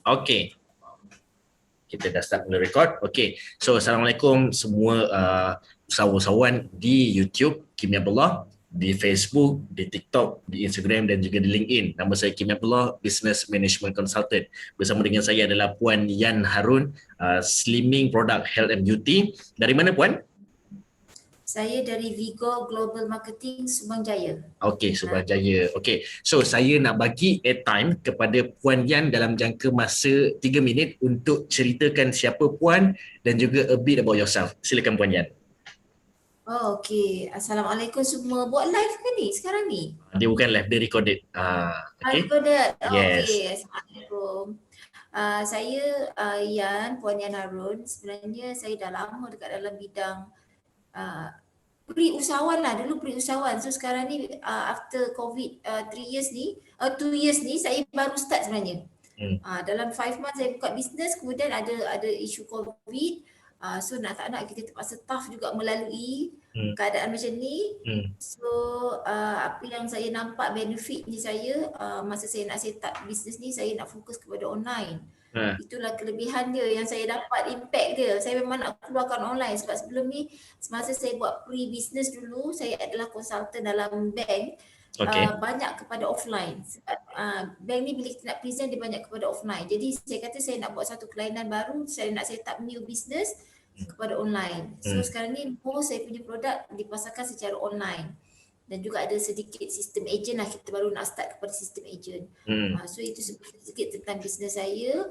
Okay, kita dah start mula record. Okay, so Assalamualaikum semua usahawan di YouTube Kimi Abdullah, di Facebook, di TikTok, di Instagram dan juga di LinkedIn. Nama saya Kimi Abdullah, Business Management Consultant. Bersama dengan saya adalah Puan Yan Harun, Slimming Product Health and Beauty. Dari mana Puan? Saya dari Vigo Global Marketing Subang Jaya. Okey, Subang Jaya. Okey, so saya nak bagi airtime kepada Puan Yan dalam jangka masa 3 minit untuk ceritakan siapa Puan dan juga a bit about yourself. Silakan Puan Yan. Oh, okey. Assalamualaikum semua. Buat live ke ni sekarang ni? Dia bukan live, dia recorded. Okay. Recorded. Yes. Okey. Assalamualaikum. Saya Yan, Puan Yan Harun. Sebenarnya saya dah lama dekat dalam bidang pre-usahawan lah. Dulu pre-usahawan. So sekarang ni after COVID 2 years ni saya baru start sebenarnya. Dalam 5 months saya buka bisnes, kemudian ada isu COVID. So nak tak nak kita terpaksa tough juga melalui keadaan macam ni. So apa yang saya nampak benefitnya saya masa saya nak set up bisnes ni, saya nak fokus kepada online. Itulah kelebihan dia yang saya dapat, impact dia. Saya memang nak keluarkan online sebab sebelum ni semasa saya buat pre-business dulu, saya adalah konsultan dalam bank. Banyak kepada offline. Bank ni bila kita nak present dia banyak kepada offline. Jadi saya kata saya nak buat satu kelainan baru, saya nak set up new business kepada online. So sekarang ni saya punya produk dipasarkan secara online. Dan juga ada sedikit sistem agent lah, kita baru nak start kepada sistem agent. So itu sedikit tentang bisnes saya.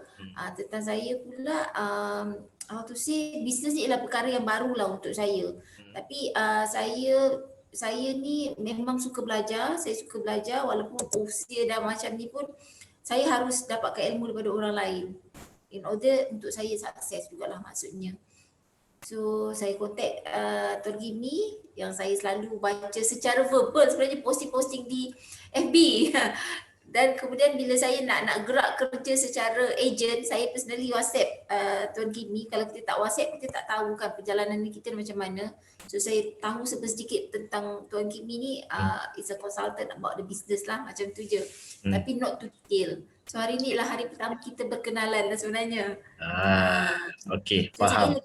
Tentang saya pula, bisnes ni adalah perkara yang baru lah untuk saya. Tapi saya ni memang suka belajar. Saya suka belajar walaupun usia dah macam ni pun, saya harus dapatkan ilmu daripada orang lain in order untuk saya sukses jugalah maksudnya. So saya contact Tuan Kimi yang saya selalu baca secara verbal, sebenarnya posting-posting di FB. Dan kemudian bila saya nak gerak kerja secara agent, saya personally WhatsApp Tuan Kimi. Kalau kita tak WhatsApp, kita tak tahu kan perjalanan ni kita macam mana. So saya tahu sedikit tentang Tuan Kimi ni, is a consultant about the business lah, macam tu je. Tapi not too detail. So hari ni lah hari pertama kita berkenalan lah sebenarnya. Okay, so faham.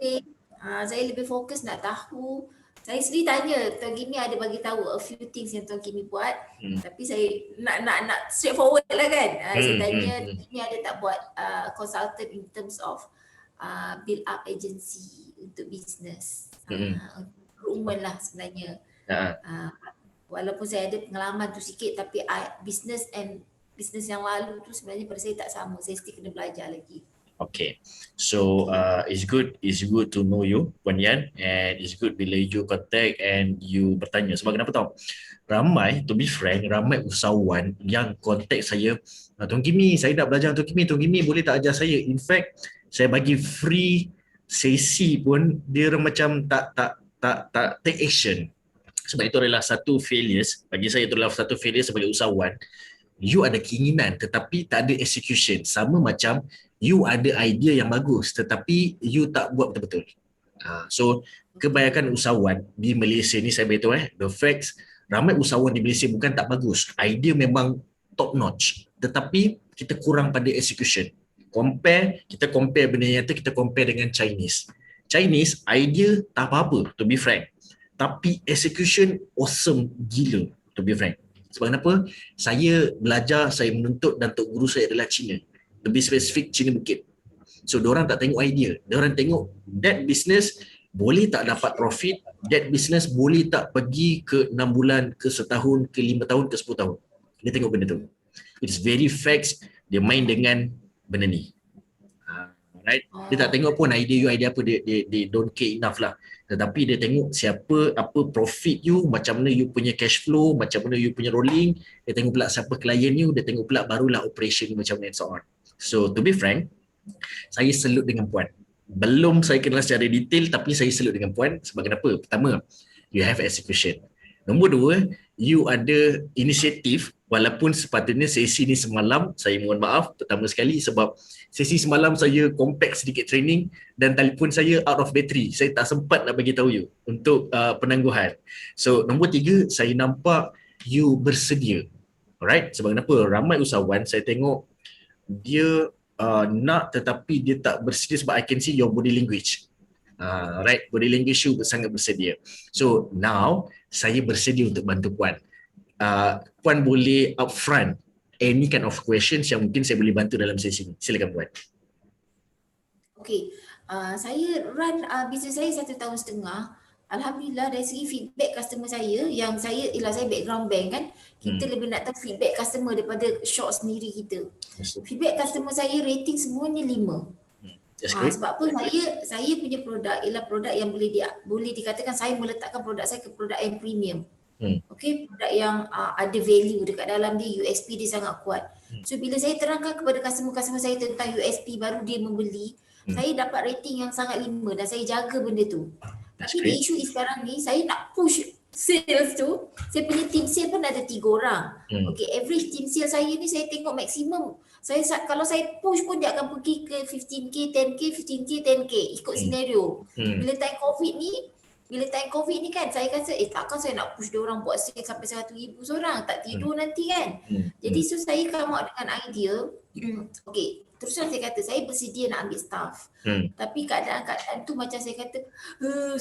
Saya lebih fokus nak tahu. Saya sendiri tanya Tuan Kimi ada bagi tahu a few things yang Tuan Kimi buat. Tapi saya nak straightforward lah kan. Saya tanya Tuan Kimi ada tak buat consultant in terms of build up agency untuk business. Recruitment lah sebenarnya. Walaupun saya ada pengalaman tu sikit, tapi business yang lalu tu sebenarnya pada saya tak sama. Saya still kena belajar lagi. Okay, so it's good to know you, Puan Yan, and it's good bila you contact and you bertanya. Sebab kenapa tahu? Ramai, to be frank, ramai usahawan yang contact saya, Tuan Kimi, saya nak belajar Tuan Kimi boleh tak ajar saya? In fact, saya bagi free sesi pun dia macam tak take action. Sebab itu adalah satu failures, bagi saya itu adalah satu failure sebagai usahawan. You ada keinginan tetapi tak ada execution. Sama macam you ada idea yang bagus tetapi you tak buat betul-betul. So kebanyakan usahawan di Malaysia ni, saya beritahu the facts, ramai usahawan di Malaysia bukan tak bagus. Idea memang top notch tetapi kita kurang pada execution. Kita compare benda nyata, kita compare dengan Chinese idea tak apa-apa, to be frank. Tapi execution awesome gila, to be frank. Sebab kenapa? Saya belajar, saya menuntut dan tok guru saya adalah Cina. Lebih spesifik Cina Bukit. So diorang tak tengok idea. Diorang tengok that business boleh tak dapat profit, that business boleh tak pergi ke 6 bulan, ke setahun, ke 5 tahun, ke 10 tahun. Dia tengok benda tu. It's very facts. Dia main dengan benda ni. Right? Dia tak tengok pun idea apa, dia don't care enough lah. Tetapi dia tengok apa profit you, macam mana you punya cash flow, macam mana you punya rolling. Dia tengok pula siapa klien you, dia tengok pula barulah operation macam mana and so on. So to be frank, saya salute dengan Puan. Belum saya kenal secara detail tapi saya salute dengan Puan. Sebab kenapa? Pertama, you have execution. Nombor 2, you ada inisiatif. Walaupun sepatutnya sesi ni semalam, saya mohon maaf pertama sekali sebab sesi semalam saya compact sedikit training dan telefon saya out of battery. Saya tak sempat nak bagi tahu you untuk penangguhan. So nombor 3, saya nampak you bersedia. Alright, sebab kenapa? Ramai usahawan saya tengok dia nak tetapi dia tak bersedia sebab I can see your body language. Right, body language you sangat bersedia. So now saya bersedia untuk bantu Puan. Puan boleh upfront any kind of questions yang mungkin saya boleh bantu dalam sesi ini. Silakan Puan. Okay, saya run bisnes saya 1 tahun setengah. Alhamdulillah dari segi feedback customer saya, yang saya background bank kan, kita lebih nak tahu feedback customer daripada shop sendiri kita. Feedback customer saya rating semuanya 5. Sebab apa, saya punya produk ialah produk yang boleh dikatakan saya meletakkan produk saya ke produk yang premium. Okay, produk yang ada value dekat dalam dia, USP dia sangat kuat. So bila saya terangkan kepada customer saya tentang USP, baru dia membeli, saya dapat rating yang sangat 5 dan saya jaga benda tu. Tapi the issue is sekarang ni saya nak push sales tu, saya punya team sales pun ada 3 orang. Okay, average team sales saya ni saya tengok maksimum, kalau saya push pun dia akan pergi ke 15k, 10k, 15k, 10k ikut senario. Bila time COVID ni kan, saya kata takkan saya nak push dia orang buat sales sampai 100,000 seorang, tak tidur nanti kan. Jadi so saya come out dengan idea, okay, terus saya kata saya bersedia nak ambil staff. Tapi keadaan tu macam saya kata,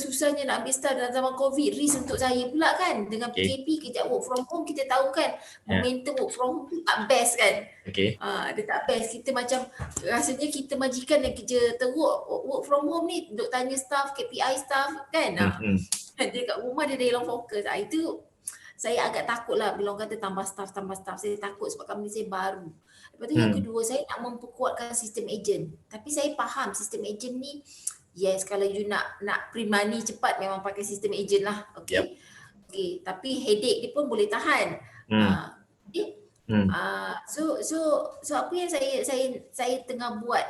susahnya nak ambil staff dalam zaman COVID, risk untuk saya pula kan. Dengan PKP, kejap work from home, kita tahu kan momentum work from home tu tak best kan. Dia tak best. Kita macam rasanya kita majikan yang kerja teruk, work from home ni duk tanya staff, KPI staff kan. Dia kat rumah dia dah hilang fokus. Itu saya agak takut lah bila orang kata tambah staff. Saya takut sebab company saya baru. Lepas tu yang kedua, saya nak memperkuatkan sistem agent. Tapi saya faham sistem agent ni, yes, kalau you nak print money cepat memang pakai sistem agent lah. Okay. Okay, tapi headache dia pun boleh tahan. So apa yang saya tengah buat,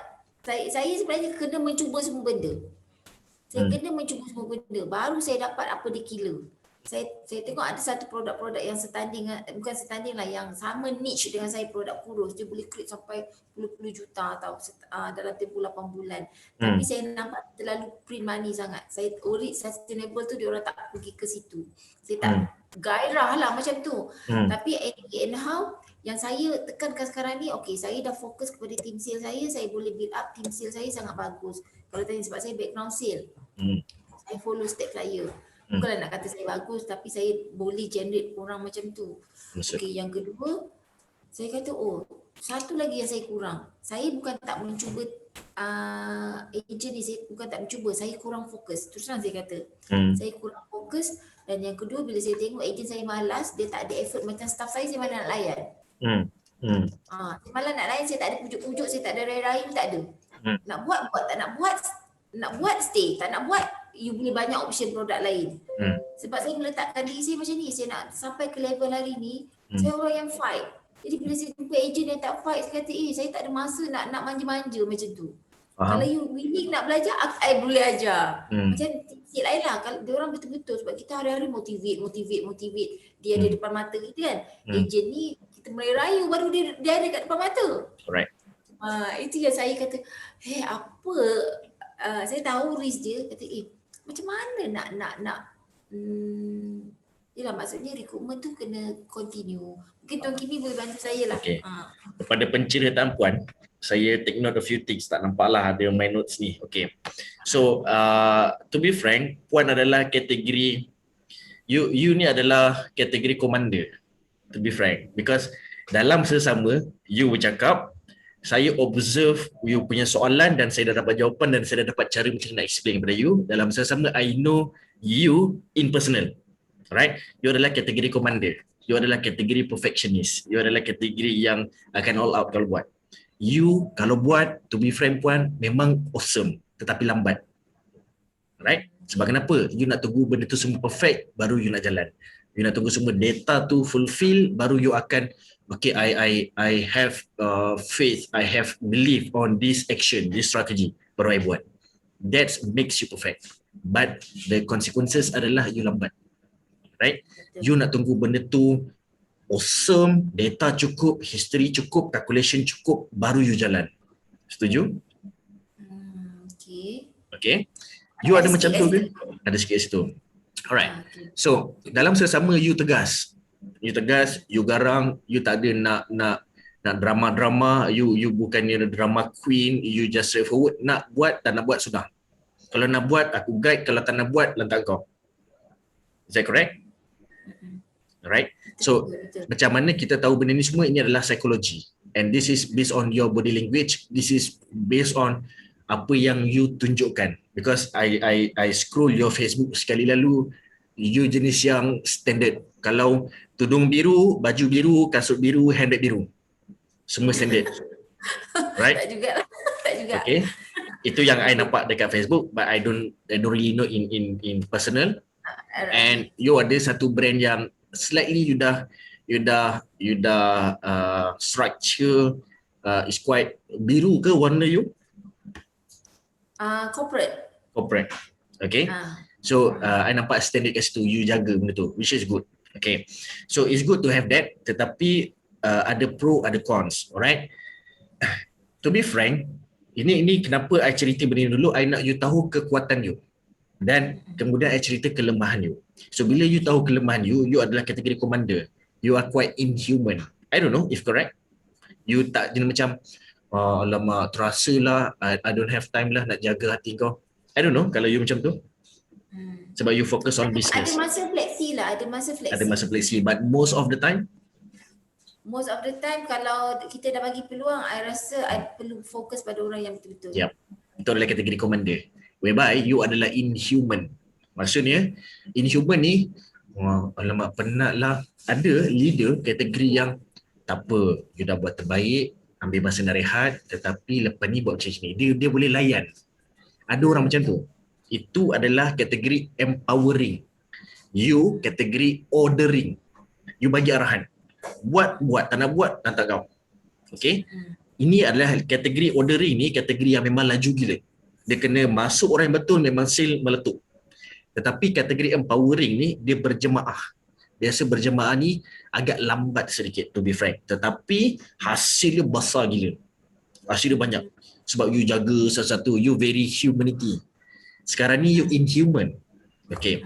saya sebenarnya kena mencuba semua benda. Baru saya dapat apa dia killer. Saya tengok ada satu produk-produk yang bukan setanding lah, yang sama niche dengan saya, produk kurus. Dia boleh create sampai puluh-puluh juta atau dalam tempoh 8 bulan. Tapi saya nampak terlalu print money sangat. Saya worried sustainable tu dia orang tak pergi ke situ. Saya tak gairah lah macam tu. Tapi anyhow, yang saya tekankan sekarang ni, okay, saya dah fokus kepada team sales saya boleh build up team sales saya sangat bagus. Kalau tanya sebab saya background sales, saya follow step flyer. Bukanlah nak kata saya bagus, tapi saya boleh generate orang macam tu. Okay, yang kedua, saya kata satu lagi yang saya kurang. Saya bukan tak mencuba agent ni, saya bukan tak mencuba, saya kurang fokus. Terus terang saya kata, saya kurang fokus. Dan yang kedua, bila saya tengok agent saya malas, dia tak ada effort macam staff saya malah nak layan. Saya malah nak layan, saya tak ada pujuk-pujuk, saya tak ada raih-raih, tak ada. Nak buat, tak nak buat, stay. Tak nak buat, you boleh banyak option produk lain. Sebab saya meletakkan diri saya macam ni, saya nak sampai ke level hari ni, saya orang yang fight. Jadi bila saya jumpa agent yang tak fight, saya kata saya tak ada masa nak manja-manja macam tu. Kalau you willing nak belajar, I boleh ajar. Macam sikit lain lah, kalau dia orang betul-betul, sebab kita hari-hari motivate, dia ada depan mata kita kan. Agent ni kita mulai rayu baru dia ada kat depan mata. Alright. Itu yang saya kata, apa, saya tahu risk dia, kata macam mana nak yelah, maksudnya recruitment tu kena continue. Mungkin Tuan Kimi boleh bantu saya lah. Okay. Kepada penceritaan Puan, saya take note a few things, tak nampak lah ada my notes ni. Okay. So, to be frank, Puan adalah kategori, you ni adalah kategori commander, to be frank. Because dalam sesama, you bercakap, saya observe you punya soalan dan saya dah dapat jawapan dan saya dah dapat cara macam nak explain kepada you. Dalam sama-sama, I know you in personal. Right? You adalah kategori commander. You adalah kategori perfectionist. You adalah kategori yang akan all out kalau buat. You kalau buat, to be frank Puan, memang awesome tetapi lambat. Right? Sebab kenapa? You nak tunggu benda tu semua perfect baru you nak jalan. You nak tunggu semua data tu fulfill baru you akan okay, I have faith, I have belief on this action, this strategy, baru I buat. That makes you perfect. But the consequences adalah you lambat. Right? You nak tunggu benda tu awesome, data cukup, history cukup, calculation cukup, baru you jalan. Setuju? Okay. You ada macam tu ke? Ada sikit situ. Alright. So, dalam sesama you tegas. You tegas, you garang, you tak ada nak Nak drama-drama, you bukannya drama queen, you just straightforward. Nak buat, tak nak buat, sudah. Kalau nak buat, aku guide. Kalau tak nak buat, lantak kau. Is that correct? Alright. So, macam mana kita tahu benda ni semua? Ini adalah psikologi. And this is based on your body language. This is based on apa yang you tunjukkan. Because I scroll your Facebook sekali lalu, you jenis yang standard. Kalau tudung biru, baju biru, kasut biru, handbag biru. Semua standard. Right? Tak juga. Tak juga. Okay. Itu yang I nampak dekat Facebook, but I don't really know in personal. And you ada satu brand yang slightly you dah structure is quite biru ke warna you? Corporate. Okay. So I nampak standard kat situ, you jaga benda tu, which is good. Okay. So it's good to have that, tetapi ada pro, ada cons. Alright. To be frank, ini kenapa I cerita benda ni dulu, I nak you tahu kekuatan you. Dan kemudian I cerita kelemahan you. So bila you tahu kelemahan you, you adalah kategori commander. You are quite inhuman. I don't know if correct. You tak jenis macam, alamak terasa lah, I don't have time lah nak jaga hati kau. I don't know kalau you macam tu. Sebab you focus on business. Ada masa fleksi lah, Ada masa fleksi. But most of the time kalau kita dah bagi peluang, I rasa I perlu fokus pada orang yang betul-betul. Yep. Itu adalah kategori commander. Whereby you adalah inhuman. Maksudnya inhuman ni, alamak penat lah. Ada leader kategori yang tak apa, you dah buat terbaik, ambil masa nak rehat, tetapi lepas ni buat macam ni. Dia boleh layan. Ada orang macam tu. Itu adalah kategori empowering. You kategori ordering. You bagi arahan. Buat, tak nak buat, tak kau. Okay? Ini adalah kategori ordering ni, kategori yang memang laju gila. Dia kena masuk orang yang betul, memang sale meletup. Tetapi kategori empowering ni, dia berjemaah. Biasa berjemaah ni agak lambat sedikit, to be frank. Tetapi hasilnya besar gila. Hasilnya banyak. Sebab you jaga sesuatu, you very humanity. Sekarang ni you inhuman. Okay.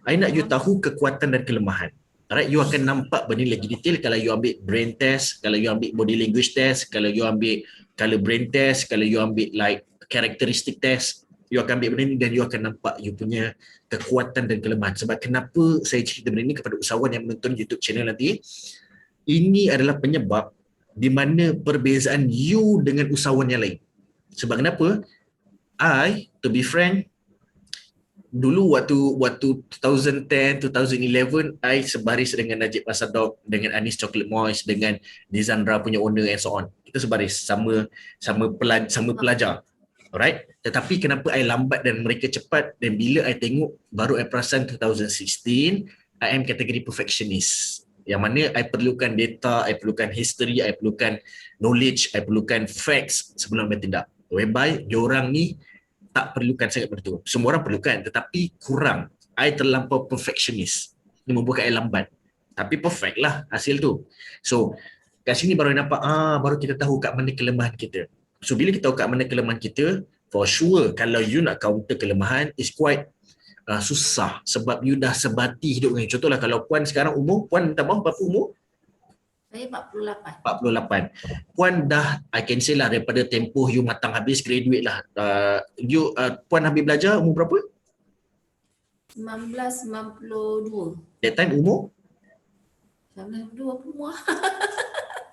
I nak you tahu kekuatan dan kelemahan. Alright, you akan nampak benda lagi detail kalau you ambil brain test, kalau you ambil body language test, kalau you ambil color brain test, kalau you ambil like characteristic test, you akan ambil benda ni dan you akan nampak you punya kekuatan dan kelemahan. Sebab kenapa saya cerita benda ni kepada usahawan yang menonton YouTube channel nanti, ini adalah penyebab di mana perbezaan you dengan usahawan yang lain. Sebab kenapa? I, to be frank, dulu waktu 2010, 2011, I sebaris dengan Najib Asadok, dengan Anis Chocolate Moist, dengan Dizandra punya owner and so on. Kita sebaris sama pelajar. Alright? Tetapi kenapa I lambat dan mereka cepat, dan bila I tengok baru I perasan 2016, I am kategori perfectionist. Yang mana I perlukan data, I perlukan history, I perlukan knowledge, I perlukan facts sebelum bertindak. Whereby diorang ni tak perlukan sangat benda tu. Semua orang perlukan tetapi kurang. I terlampau perfectionist. Ini membuatkan I lambat. Tapi perfect lah hasil tu. So kat sini baru nampak, baru kita tahu kat mana kelemahan kita. So bila kita tahu kat mana kelemahan kita, for sure kalau you nak counter kelemahan is quite susah sebab you dah sebati hidup dengan. Contohlah kalau Puan sekarang umur, Puan minta maaf berapa umur? Saya 48. 48. Puan dah, I can say lah, daripada tempoh you matang habis, graduate lah. Puan habis belajar umur berapa? 1992. That time umur? 1992 apa umur?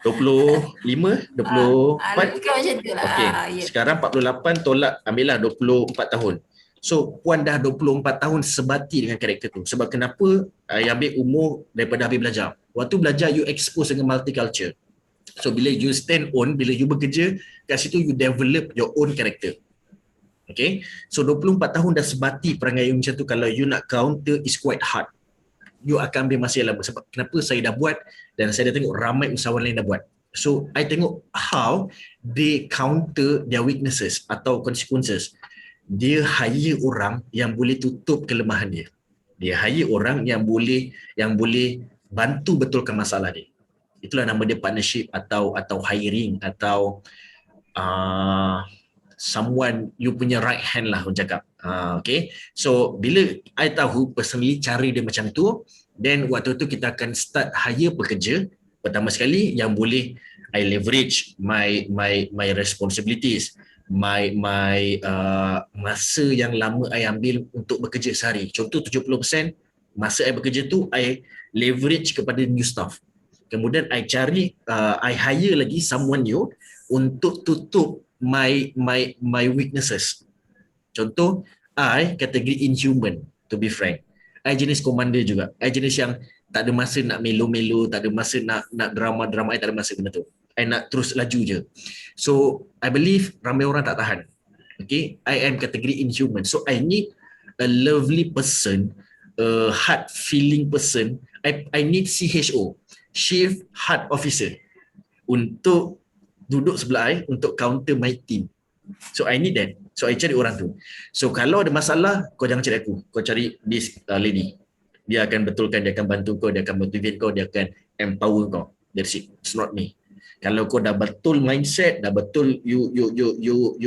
25, 24. Bukan macam tu lah. Okay. Yeah. Sekarang 48 tolak, ambillah 24 tahun. So Puan dah 24 tahun sebati dengan karakter tu. Sebab kenapa I ambil umur daripada habis belajar. Waktu belajar you expose dengan multicultural. So bila you stand on, bila you bekerja, kat situ you develop your own character. Okay. So 24 tahun dah sebati perangai you macam tu. Kalau you nak counter is quite hard. You akan ambil masa yang lama. Sebab kenapa saya dah buat dan saya dah tengok ramai usahawan lain dah buat. So I tengok how they counter their weaknesses atau consequences. Dia hire orang yang boleh tutup kelemahan dia. Dia hire orang yang boleh bantu betulkan masalah dia. Itulah nama dia partnership atau hiring atau someone you punya right hand lah orang cakap. Okay. So bila I tahu personally cara dia macam tu, then waktu tu kita akan start hire pekerja Pertama sekali, yang boleh I leverage my responsibilities, masa yang lama I ambil untuk bekerja sehari. Contoh 70% masa I bekerja tu I leverage kepada new staff. Kemudian I cari, I hire lagi someone new untuk tutup my weaknesses. Contoh, I kategori inhuman, to be frank. I jenis commander juga. I jenis yang tak ada masa nak melo-melo, tak ada masa nak drama-drama, I tak ada masa benda tu. I nak terus laju je. So, I believe ramai orang tak tahan. Okay, I am kategori inhuman. So, I need a lovely person, a heart feeling person. I need CHO, Chief Heart Officer, untuk duduk sebelah I untuk counter my team. So I need that. So I cari orang tu. So kalau ada masalah, kau jangan cari aku. Kau cari this lady. Dia akan betulkan, dia akan bantu kau, dia akan motivate kau, dia akan empower kau. That's it. It's not me. Kalau kau dah betul mindset, dah betul you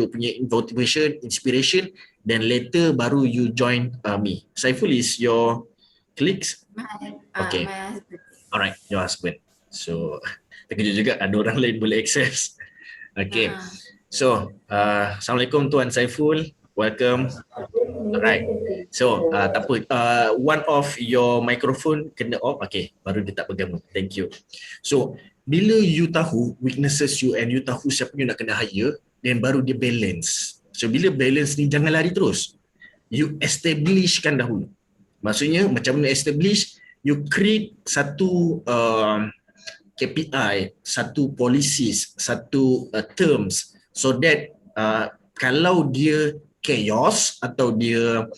punya motivation, inspiration, then later baru you join me. Saiful is your colleagues? Okay. My husband. Alright, your husband. So terkejut juga ada orang lain boleh access. Okay. So, Assalamualaikum Tuan Saiful. Welcome. Alright. So, tak apa. One of your microphone kena off. Okay, baru dia tak pegang. Thank you. So, bila you tahu weaknesses you and you tahu siapa you nak kena hire, then baru dia balance. So, bila balance ni jangan lari terus. You establishkan dahulu. Maksudnya, macam mana establish? You create satu KPI, satu policies, satu terms, so that kalau dia chaos atau dia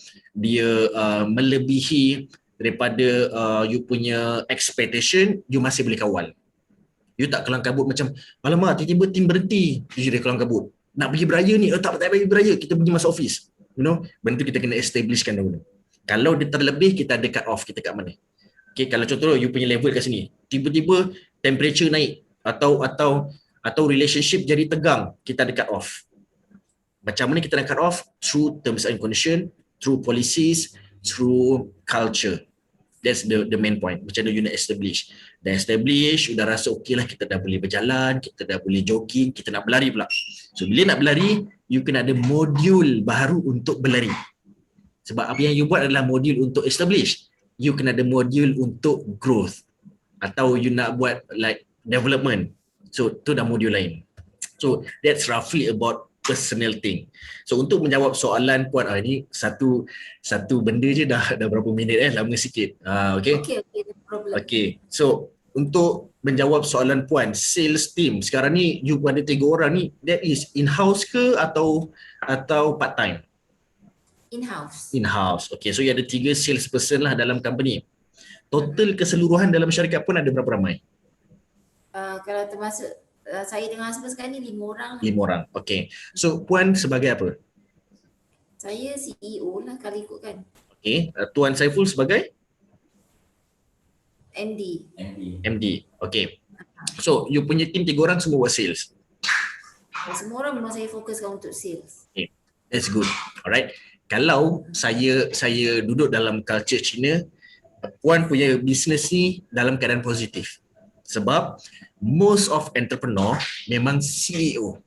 melebihi daripada you punya expectation, you masih boleh kawal. You tak kelang kabut macam, alamak tiba-tiba tim berhenti, you jadi kelang kabut. Nak pergi beraya ni, tak pergi beraya, kita pergi masuk office. You know, benda tu kita kena establishkan dahulu. Kalau dia terlebih, kita ada cut off, kita kat mana. Okay, kalau contoh you punya level kat sini, tiba-tiba temperature naik atau relationship jadi tegang, kita ada cut off. Macam mana kita nak cut off? Through terms and condition, through policies, through culture. That's the main point. Macam mana you nak establish. Dah establish, sudah rasa okey lah, kita dah boleh berjalan, kita dah boleh jogging, kita nak berlari pula. So bila nak berlari, you kena ada modul baru untuk berlari. Sebab apa yang you buat adalah modul untuk establish. You kena ada modul untuk growth. Atau you nak buat like development. So tu dah modul lain. So that's roughly about personal thing. So untuk menjawab soalan Puan, ini satu benda je dah berapa minit lama sikit. Okay. No problem. Okay. So untuk menjawab soalan Puan, sales team sekarang ni you ada 3 orang ni, that is in-house ke atau part time? In-house. In-house. Okay, so you ada 3 salesperson lah dalam company. Total keseluruhan dalam syarikat pun ada berapa ramai? Kalau termasuk saya dengan husband sekarang ni 5 orang. 5 orang. Okay. So Puan sebagai apa? Saya CEO lah kalau ikutkan. Okay. Tuan Saiful sebagai? MD. Okay. So you punya team 3 orang semua buat sales? Semua orang memang saya fokuskan untuk sales. Okay. That's good. Alright. Kalau saya duduk dalam culture Cina, Puan punya business ni dalam keadaan positif. Sebab most of entrepreneur memang CEO,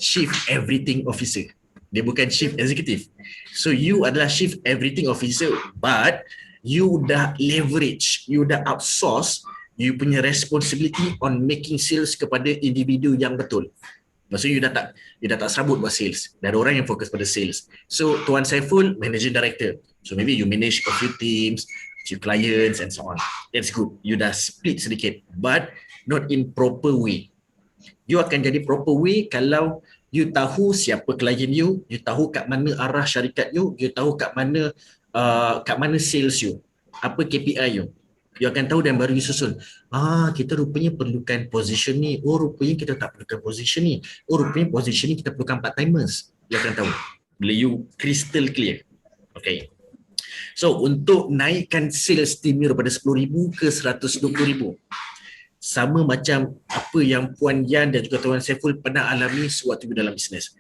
Chief Everything Officer. Dia bukan Chief Executive. So you adalah Chief Everything Officer, but you dah leverage, you dah outsource you punya responsibility on making sales kepada individu yang betul. Maksudnya you dah tak serabut buat sales. Dah ada orang yang fokus pada sales. So Tuan Saiful, Managing Director. So maybe you manage a few teams, few clients and so on. That's good. You dah split sedikit, but not in proper way. You akan jadi proper way kalau you tahu siapa klien you tahu kat mana arah syarikat you tahu kat mana sales you, apa KPI you. You akan tahu dan baru you susun. Kita rupanya perlukan position ni. Rupanya kita tak perlukan position ni. Rupanya position ni kita perlukan part-timers. You akan tahu. Bila you crystal clear. Okay. So untuk naikkan sales team you daripada 10,000 ke 120,000, sama macam apa yang Puan Yan dan juga Tuan Saiful pernah alami sewaktu dalam bisnes.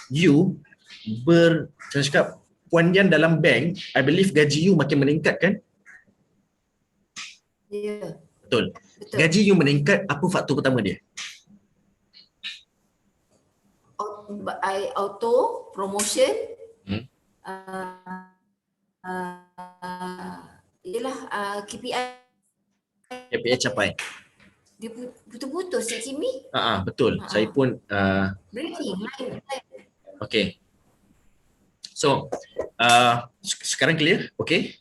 Saya cakap, Puan Yan dalam bank, I believe gaji you makin meningkat kan? Ya. Betul. Betul. Gaji you meningkat, apa faktor pertama dia? Auto promotion, ialah KPI KPI capai. dia putus-putus Cik Kimi. Betul. Saya pun Breaking line. okay. So sekarang clear? Okay.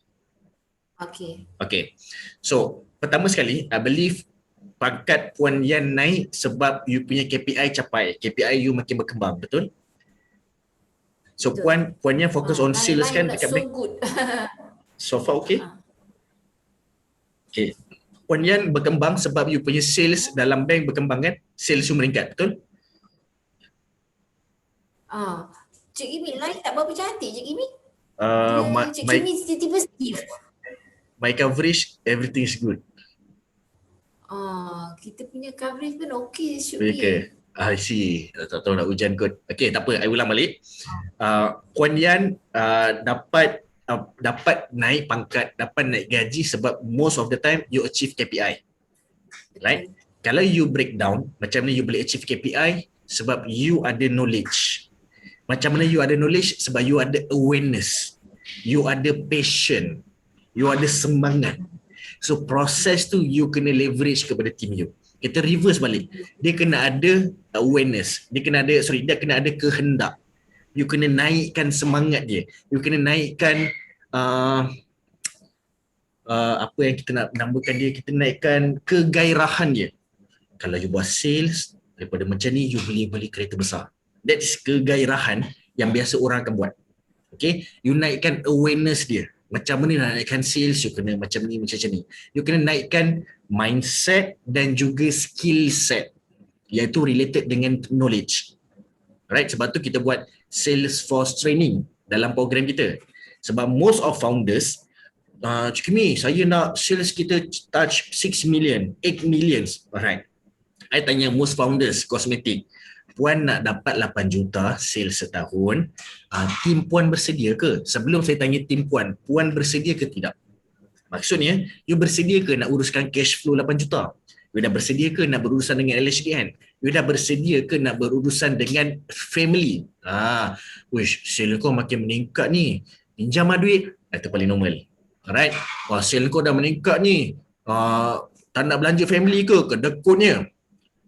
So pertama sekali, I believe pangkat Puan Yan naik sebab you punya KPI capai. KPI you makin berkembang, betul? So betul. Puan Yan fokus on sales kan dekat bank. So far okay? Okay. Puan Yan berkembang sebab you punya sales dalam bank berkembang kan? Sales you meningkat, betul? Cik Kimi line tak berapa cantik Cik Kimi. Cik My Kimi tiba-tiba skip. My coverage, everything is good. Kita punya coverage pun okay, should be. I see. Tak tahu nak hujan kot. Okay, tak apa. I ulang balik. Puan Yan dapat naik pangkat, dapat naik gaji sebab most of the time you achieve KPI. Right? Kalau you break down, macam mana you boleh achieve KPI? Sebab you ada knowledge. Macam mana you ada knowledge? Sebab you ada awareness. You ada passion. You ada semangat. So proses tu you kena leverage kepada team you. Kita reverse balik. Dia kena ada awareness. Dia kena ada kehendak. You kena naikkan semangat dia. You kena naikkan apa yang kita nak namakan dia, kita naikkan kegairahan dia. Kalau you buat sales daripada macam ni, you boleh beli kereta besar. That's kegairahan yang biasa orang akan buat. Okay, you naikkan awareness dia. Macam mana nak naikkan sales, you kena macam ni. You kena naikkan mindset dan juga skill set, iaitu related dengan knowledge. Right, sebab tu kita buat Salesforce training dalam program kita. Sebab most of founders, Cik Kimi, saya nak sales kita touch 6 million, 8 million. Alright. I tanya most founders kosmetik, Puan nak dapat 8 juta sales setahun, tim Puan bersedia ke? Sebelum saya tanya tim Puan, Puan bersedia ke tidak? Maksudnya, you bersedia ke nak uruskan cash flow 8 juta? You dah bersedia ke nak berurusan dengan LHDN? You dah bersedia ke nak berurusan dengan family? Sales kau makin meningkat ni. Pinjam duit, itu paling normal. Alright? Sales kau dah meningkat ni. Tak nak belanja family ke? Kedekutnya.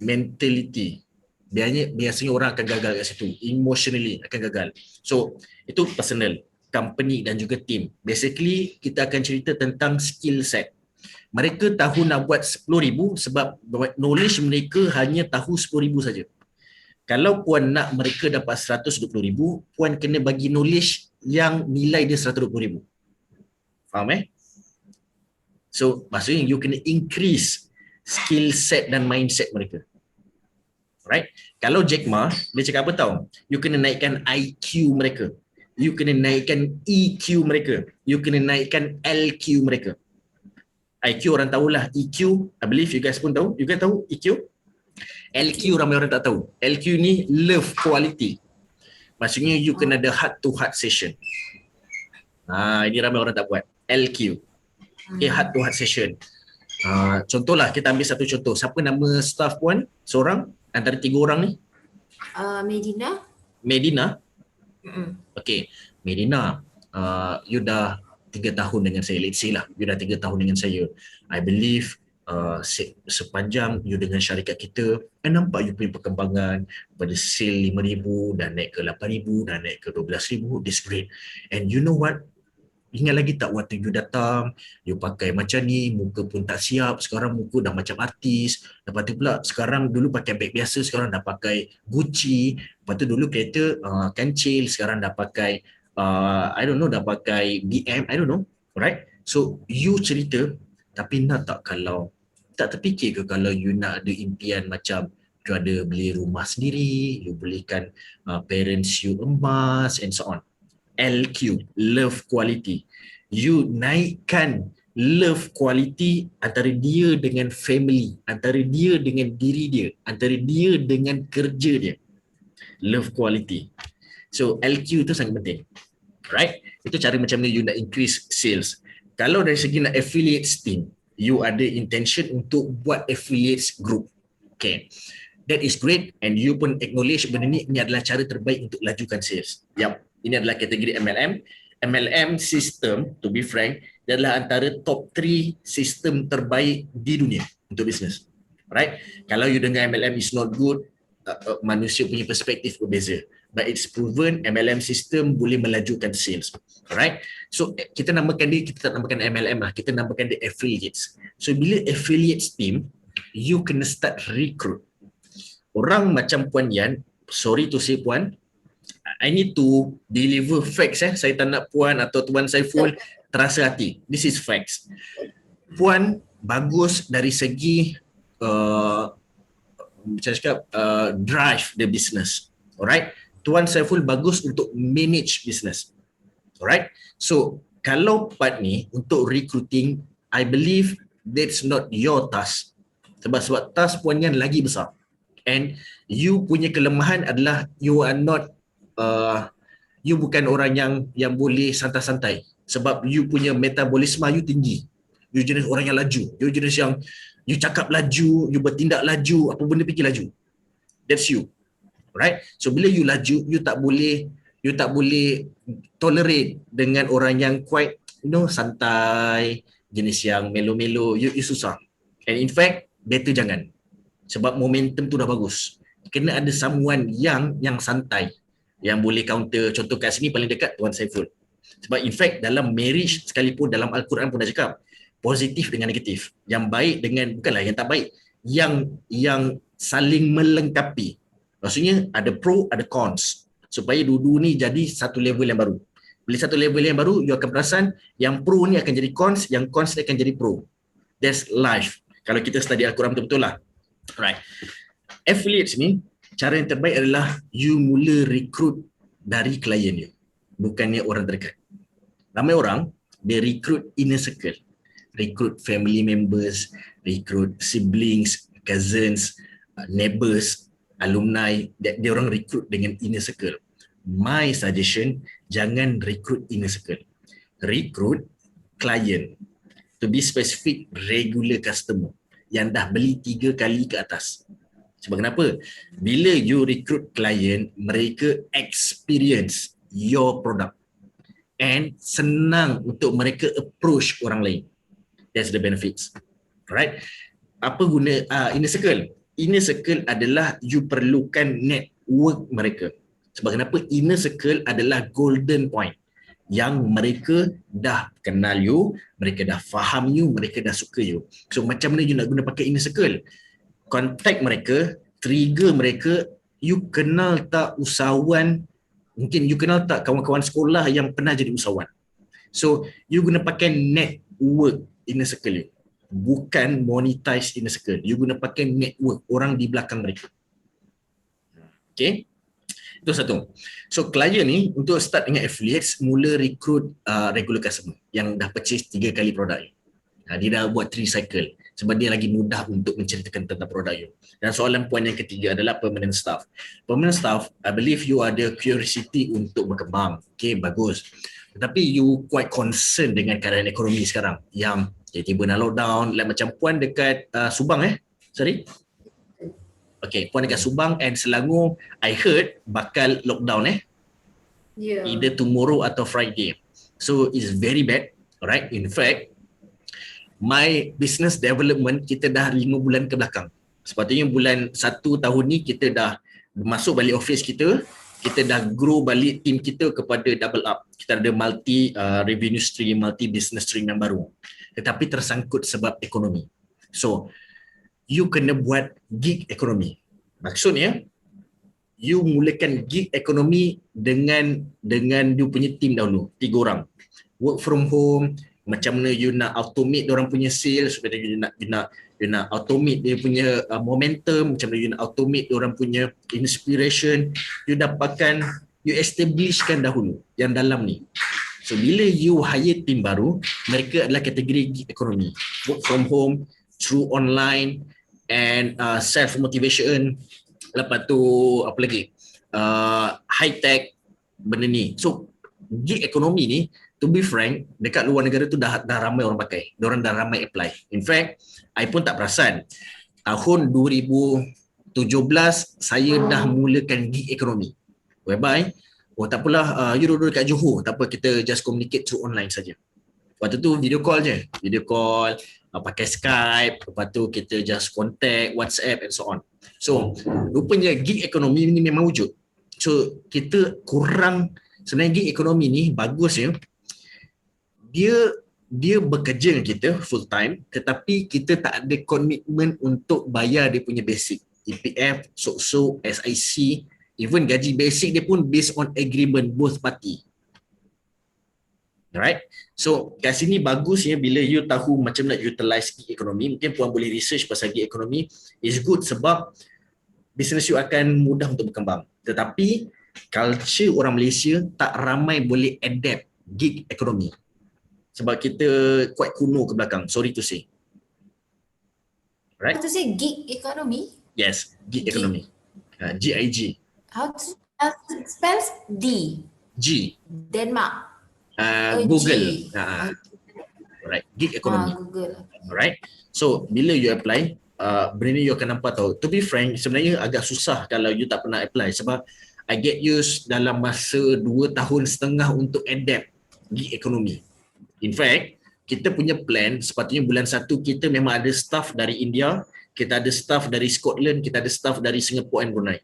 Mentality. Biasanya orang akan gagal kat situ. Emotionally akan gagal. So, itu personal, company dan juga team. Basically, kita akan cerita tentang skill set. Mereka tahu nak buat 10,000 sebab knowledge mereka hanya tahu 10,000 saja. Kalau Puan nak mereka dapat 120,000, Puan kena bagi knowledge yang nilai dia 120,000. Faham So, maksudnya you kena increase skill set dan mindset mereka. Right? Kalau Jack Ma, dia cakap apa tahu? You kena naikkan IQ mereka. You kena naikkan EQ mereka. You kena naikkan LQ mereka. IQ orang tahulah. EQ, I believe you guys pun tahu. You guys tahu EQ? LQ ramai orang tak tahu. LQ ni love quality. Maksudnya you kena ada heart to heart session. Ini ramai orang tak buat. LQ. Okay, heart to heart session. Contohlah, kita ambil satu contoh. Siapa nama staff Puan? Seorang? Antara 3 orang ni? Medina? Okay. Medina, you dah 3 tahun dengan saya. Let's say lah, you dah 3 tahun dengan saya. I believe sepanjang you dengan syarikat kita, I nampak you punya perkembangan pada sale 5,000 dan naik ke 8,000 dan naik ke 12,000. That's great. And you know what? Ingat lagi tak waktu you datang, you pakai macam ni, muka pun tak siap, sekarang muka dah macam artis. Lepas tu pula, sekarang dulu pakai beg biasa, sekarang dah pakai Gucci. Lepas tu dulu kereta kancil, sekarang dah pakai, I don't know, dah pakai BM, I don't know. Right? So, you cerita, tapi nak tak kalau, tak terfikir ke kalau you nak ada impian macam, you ada beli rumah sendiri, you belikan parents you emas, and so on. LQ, love quality. You naikkan love quality antara dia dengan family, antara dia dengan diri dia, antara dia dengan kerja dia. Love quality. So LQ tu sangat penting. Right? Itu cara macam mana you nak increase sales. Kalau dari segi nak affiliate team, you ada intention untuk buat affiliates group. Okay. That is great, and you pun acknowledge benda ni adalah cara terbaik untuk lajukan sales. Yap, ini adalah kategori MLM. MLM system, to be frank, dia adalah antara top 3 sistem terbaik di dunia untuk bisnes. Right? Kalau you dengar MLM is not good, manusia punya perspektif berbeza. But it's proven MLM system boleh melajukan sales. Alright? So kita namakan dia, kita tak namakan MLM lah, kita namakan dia affiliates. So bila affiliates team, you kena start recruit. Orang macam Puan Yan, sorry to say Puan, I need to deliver facts. Saya tak nak Puan atau Tuan Saiful terasa hati. This is facts. Puan bagus dari segi macam cakap drive the business. Alright? Tuan Saiful bagus untuk manage business. Alright? So, kalau part ni untuk recruiting, I believe that's not your task. Sebab task Puan Yan lagi besar. And you punya kelemahan adalah you are not you bukan orang yang boleh santai-santai. Sebab you punya metabolisme you tinggi. You jenis orang yang laju. You jenis yang you cakap laju, you bertindak laju, apa benda fikir laju. That's you. Right? So bila you laju, you tak boleh tolerate dengan orang yang quite santai, jenis yang melo-melo, you susah. And in fact, better jangan. Sebab momentum tu dah bagus. Kena ada someone yang santai, yang boleh counter. Contoh kat sini paling dekat Tuan Saiful. Sebab in fact dalam marriage sekalipun, dalam Al-Quran pun dah cakap positif dengan negatif, yang baik dengan bukanlah yang tak baik, yang saling melengkapi. Maksudnya ada pro, ada cons, supaya dua-dua ni jadi satu level yang baru. Bila satu level yang baru, you akan perasan yang pro ni akan jadi cons, yang cons ni akan jadi pro. That's life. Kalau kita study Al-Quran betul-betul lah. Right. Affiliates ni, cara yang terbaik adalah you mula recruit dari klien you, bukannya orang terdekat. Ramai orang, dia recruit inner circle. Recruit family members, recruit siblings, cousins, neighbors, alumni. Dia orang recruit dengan inner circle. My suggestion, jangan recruit inner circle. Recruit client. To be specific, regular customer yang dah beli 3 kali ke atas. Sebab kenapa? Bila you recruit client, mereka experience your product and senang untuk mereka approach orang lain. That's the benefits. Right? Apa guna inner circle? Inner circle adalah you perlukan network mereka. Sebab kenapa? Inner circle adalah golden point yang mereka dah kenal you, mereka dah faham you, mereka dah suka you. So macam mana you nak guna pakai inner circle? Contact mereka, trigger mereka, you kenal tak usahawan, mungkin you kenal tak kawan-kawan sekolah yang pernah jadi usahawan. So you guna pakai network inner circle you, bukan monetize inner circle. You guna pakai network orang di belakang mereka. Okay, itu satu. So klien ni untuk start dengan affiliates, mula recruit regular customer yang dah purchase 3 kali produk you. Dia dah buat 3 cycle sebab dia lagi mudah untuk menceritakan tentang produk you. Dan soalan poin yang ketiga adalah permanent staff. Permanent staff, I believe you ada curiosity untuk berkembang. Okay, bagus. Tetapi you quite concerned dengan keadaan ekonomi sekarang yang tiba-tiba nak lockdown, like macam Puan dekat Subang Sorry? Okay, Puan dekat Subang and Selangor, I heard bakal lockdown Yeah. either tomorrow atau Friday. So it's very bad. Alright, in fact, my business development kita dah 5 bulan ke belakang. Sepatutnya bulan 1 tahun ni kita dah masuk balik office kita dah grow balik team kita kepada double up. Kita ada multi revenue stream, multi business stream yang baru. Tetapi tersangkut sebab ekonomi. So, you kena buat gig ekonomi. Maksudnya, you mulakan gig ekonomi dengan you punya team dahulu, 3 orang. Work from home, macam mana you nak automate diorang punya sales, supaya you nak automate dia punya momentum, macam mana you nak automate diorang punya inspiration, you establishkan dahulu yang dalam ni. So bila you hire team baru, mereka adalah kategori gig ekonomi, work from home, through online and self motivation. Lepas tu apa lagi, high tech benda ni. So gig ekonomi ni, to be frank, dekat luar negara tu dah ramai orang pakai. Diorang dah ramai apply. In fact, I pun tak perasan. Tahun 2017 saya dah mulakan gig ekonomi. Whereby, tak apalah, you duduk dekat Johor, tak apa, kita just communicate through online saja. Waktu tu video call je. Video call, pakai Skype, lepas tu kita just contact, WhatsApp and so on. So, rupanya gig ekonomi ni memang wujud. So, kita kurang, sebenarnya gig ekonomi ni bagus ya. Dia bekerja dengan kita full time, tetapi kita tak ada komitmen untuk bayar dia punya basic. EPF, SOKSO, SIC, even gaji basic dia pun based on agreement both party. Alright, so kat sini bagus ya bila you tahu macam nak utilize gig ekonomi. Mungkin puan boleh research pasal gig ekonomi. Is good sebab business you akan mudah untuk berkembang. Tetapi culture orang Malaysia tak ramai boleh adapt gig ekonomi. Sebab kita quite kuno ke belakang. Sorry to say. Right? How to say gig economy? Yes, gig economy. GIG. How to spell D? G. Denmark. Google. Right, gig economy. Google. Alright. So bila you apply, benda ni you akan nampak tahu. To be frank, sebenarnya agak susah kalau you tak pernah apply sebab I get used dalam masa 2 tahun setengah untuk adapt gig economy. In fact, kita punya plan sepatutnya bulan 1 kita memang ada staff dari India, kita ada staff dari Scotland, kita ada staff dari Singapore and Brunei.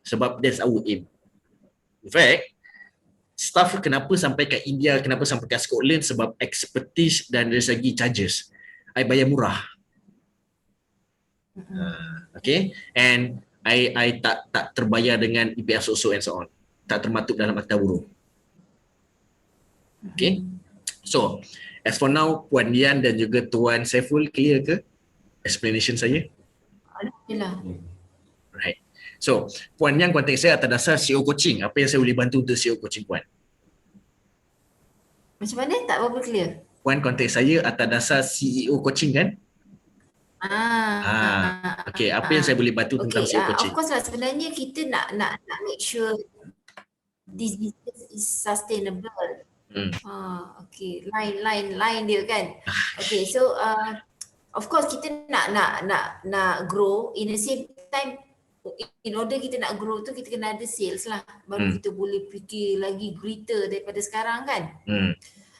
Sebab that's our aim. In fact, staff kenapa sampai kat India, kenapa sampai kat Scotland, sebab expertise dan dari segi charges. I bayar murah. Okay, and I tak terbayar dengan EPF SOSO and so on. Tak termaktub dalam akta buruh. Okay, so as for now, Puan Dian dan juga Tuan Saiful clear ke explanation saya? Alhamdulillah. Right. So, Puan yang kontak saya atas dasar CEO coaching. Apa yang saya boleh bantu untuk CEO coaching Puan? Macam mana? Tak berapa clear. Puan kontak saya atas dasar CEO coaching kan? Okay, apa yang saya boleh bantu tentang CEO coaching? Of course lah, sebenarnya kita nak make sure this business is sustainable. Okay, line dia kan. Okay, so of course kita nak grow, in the same time in order kita nak grow tu kita kena ada sales lah, baru kita boleh fikir lagi greater daripada sekarang kan.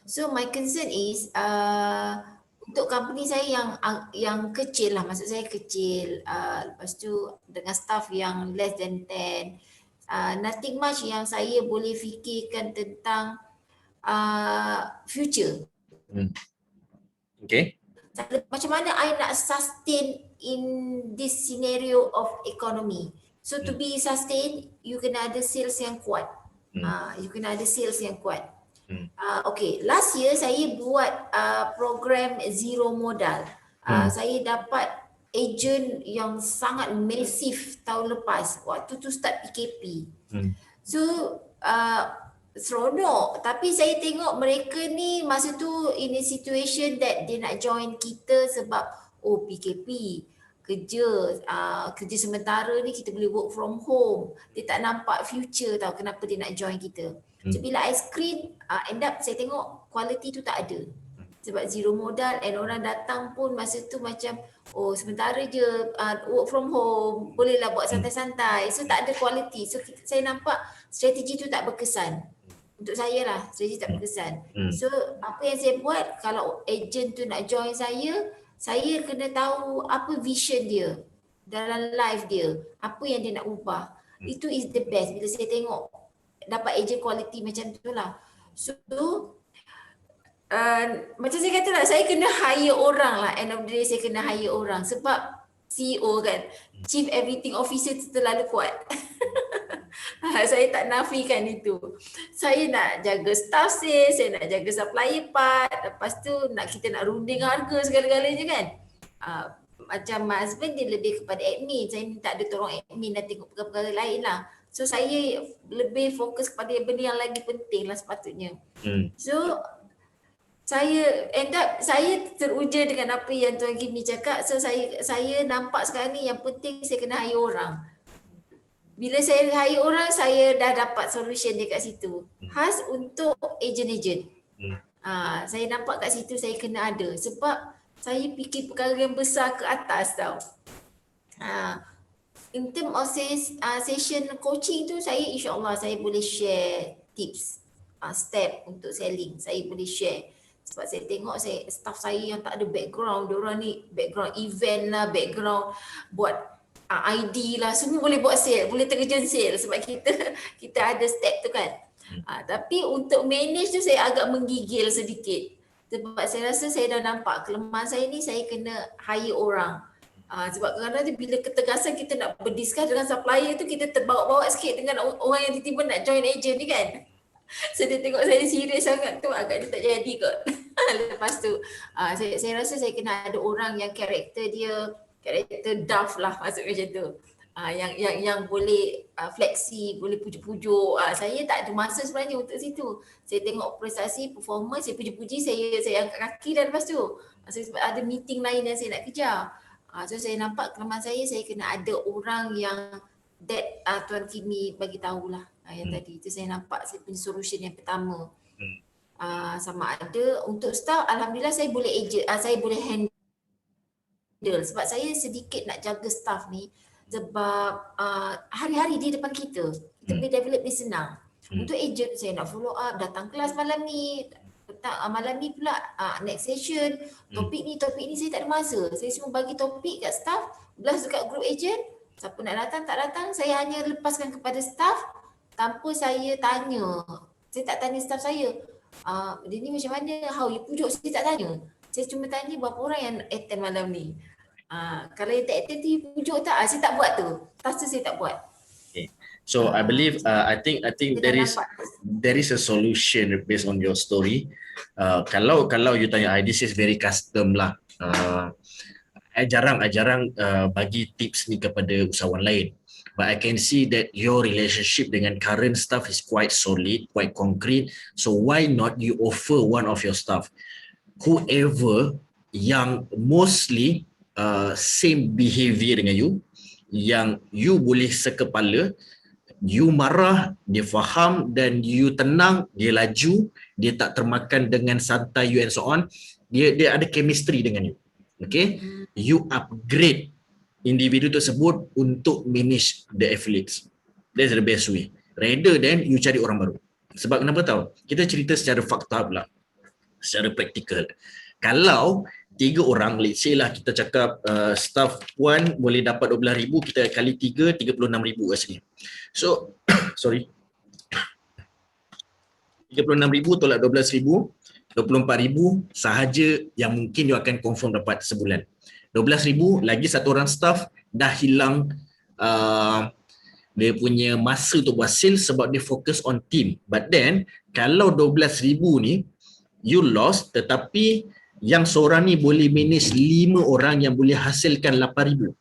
So my concern is untuk company saya yang kecil lah, maksud saya kecil, lepas tu dengan staff yang less than 10, nothing much yang saya boleh fikirkan tentang future. Okay. Macam mana I nak sustain in this scenario of economy. So to be sustain, you kena ada sales yang kuat. You kena ada sales yang kuat. Okay, last year saya buat program zero modal. Saya dapat agent yang sangat masif tahun lepas. Waktu tu start PKP. So seronok, tapi saya tengok mereka ni masa tu in a situation that dia nak join kita sebab PKP, kerja sementara ni kita boleh work from home. Dia tak nampak future tau kenapa dia nak join kita. So bila I screen, end up saya tengok quality tu tak ada. Sebab zero modal and orang datang pun masa tu macam sementara je, work from home, bolehlah buat santai-santai. So tak ada quality. So saya nampak strategi tu tak berkesan. Untuk saya lah, strategi tak berkesan. So apa yang saya buat, kalau agent tu nak join saya kena tahu apa vision dia dalam life dia, apa yang dia nak ubah. Itu is the best bila saya tengok dapat agent quality macam tu lah. So macam saya kata lah, saya kena hire orang lah, end of the day saya kena hire orang sebab CEO kan, Chief Everything Officer tu terlalu kuat. Saya tak nafikan itu. Saya nak jaga staff saya nak jaga supplier part, lepas tu kita nak runding harga segala-galanya kan. Macam my husband dia lebih kepada admin, saya tak ada tolong admin dan tengok perkara-perkara lain lah. So saya lebih fokus kepada benda yang lagi penting lah sepatutnya. So saya end up, saya teruja dengan apa yang Tuan Kimi cakap. So saya nampak sekarang ni yang penting saya kena hire orang. bila saya hire orang, saya dah dapat solution dekat situ. Khas untuk agent-agent. Saya nampak kat situ saya kena ada sebab saya fikir perkara yang besar ke atas tau. In term of session coaching tu, saya insyaAllah saya boleh share tips, step untuk selling. Saya boleh share. Sebab saya tengok staff saya yang tak ada background, diorang ni background event lah, background buat ID lah, semua boleh buat sale, boleh terjun sale sebab kita ada step tu kan. Tapi untuk manage tu saya agak menggigil sedikit. Sebab saya rasa saya dah nampak kelemahan saya ni, saya kena hire orang. Sebab kadang-kadang bila ketegasan kita nak berdiskus dengan supplier tu, kita terbawa-bawa sikit dengan orang yang tiba-tiba nak join agent ni kan. So dia tengok saya serius sangat tu, agaknya tak jadi kot. Lepas tu saya rasa saya kena ada orang yang karakter daft lah, maksud macam tu. Yang boleh fleksi, boleh pujuk-pujuk. Saya tak ada masa sebenarnya untuk situ. Saya tengok prestasi, performance, saya puji-puji, saya angkat kaki dah lepas tu. Sebab ada meeting lain yang saya nak kejar. So saya nampak kelemahan saya kena ada orang yang Tuan Kimi bagi tahulah yang tadi. Itu saya nampak saya punya solution yang pertama. Sama ada untuk staff, alhamdulillah saya boleh saya boleh handle sebab saya sedikit nak jaga staff ni sebab hari-hari di depan kita boleh develop ni senang. Untuk agent saya nak follow up, datang kelas malam ni, malam ni pula next session, topik ni saya tak ada masa. Saya cuma bagi topik kat staff, blast dekat group agent, siapa nak datang tak datang, saya hanya lepaskan kepada staff tanpa saya tanya. Saya tak tanya staff saya, dia ni macam mana, how you pujuk, saya tak tanya. Saya cuma tanya berapa orang yang attend malam ni. Kalau yang tak attend tu you pujuk tak? Saya tak buat tu. Task tu saya tak buat. Okay. So I believe I think there is a solution based on your story. Kalau you tanya this is very custom lah. I jarang bagi tips ni kepada usahawan lain. But I can see that your relationship dengan current staff is quite solid, quite concrete. So why not you offer one of your staff, whoever yang mostly same behavior dengan you, yang you boleh sekepala, you marah, dia faham, dan you tenang, dia laju, dia tak termakan dengan santai you and so on, dia ada chemistry dengan you. Okay, you upgrade individu tersebut untuk manage the affiliates. That's the best way, rather than you cari orang baru. Sebab kenapa tahu? Kita cerita secara fakta pula, secara praktikal. Kalau 3 orang, let's say lah kita cakap staff 1 boleh dapat 12,000, kita kali 3, 36,000 kat sini. So, sorry, 36,000 tolak 12,000, 24,000 sahaja yang mungkin you akan confirm dapat sebulan. 12,000 lagi satu orang staff dah hilang dia punya masa untuk buat sales sebab dia fokus on team. But then kalau 12,000 ni you lost, tetapi yang seorang ni boleh manage 5 orang yang boleh hasilkan 8,000.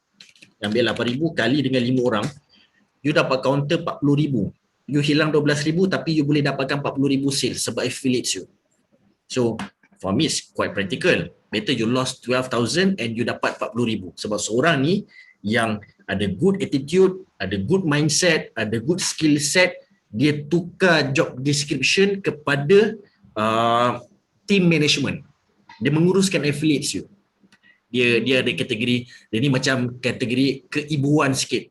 Ambil 8,000 kali dengan 5 orang, you dapat counter 40,000. You hilang 12,000 tapi you boleh dapatkan 40,000 sales sebab affiliates you. So for me it's quite practical. Better you lost 12,000 and you dapat 40,000 sebab seorang ni yang ada good attitude, ada good mindset, ada good skill set, dia tukar job description kepada team management. Dia menguruskan affiliates you. Dia ada kategori, dia ni macam kategori keibuan sikit.